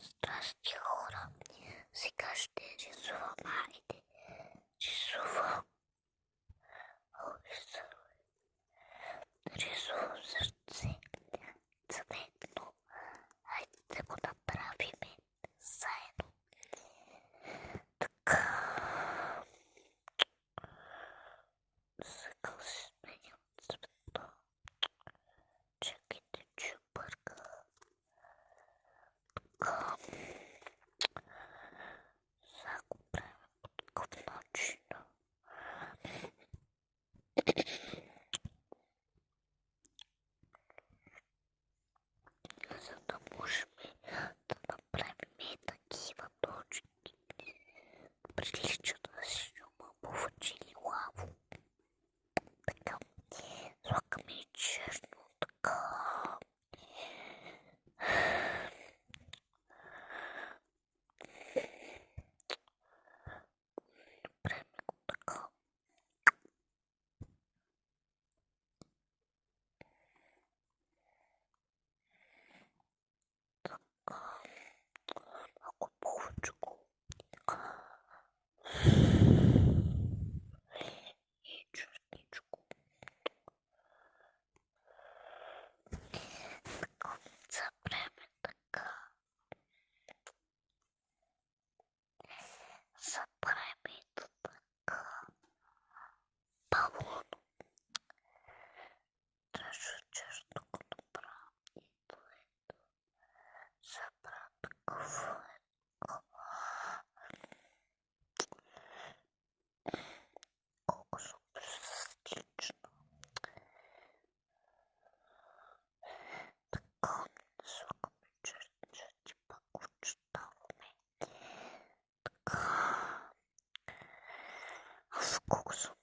Здрасти, хора! Сега ще рисувам, хайде. Рисувам. Рисувам сърце. Цветно. Хайде да го направим заедно. Така. Сега си сменям цвета. Чакайте, че бърка. Така. Сега го правим по такъв начин. За да можем да направим такива точки. Приличат на синьо повече или лаво. Така. Слагаме и черно. Така. Правим го така. Малко повече го. И черничко. Така. Забравяме така. Забравяме и така. Балон. Трябваше черно го направя. И поето. Забравя такова. Колко съм безразлична. Така, слагаме черти, пак очетаваме. Така. Аз колко съм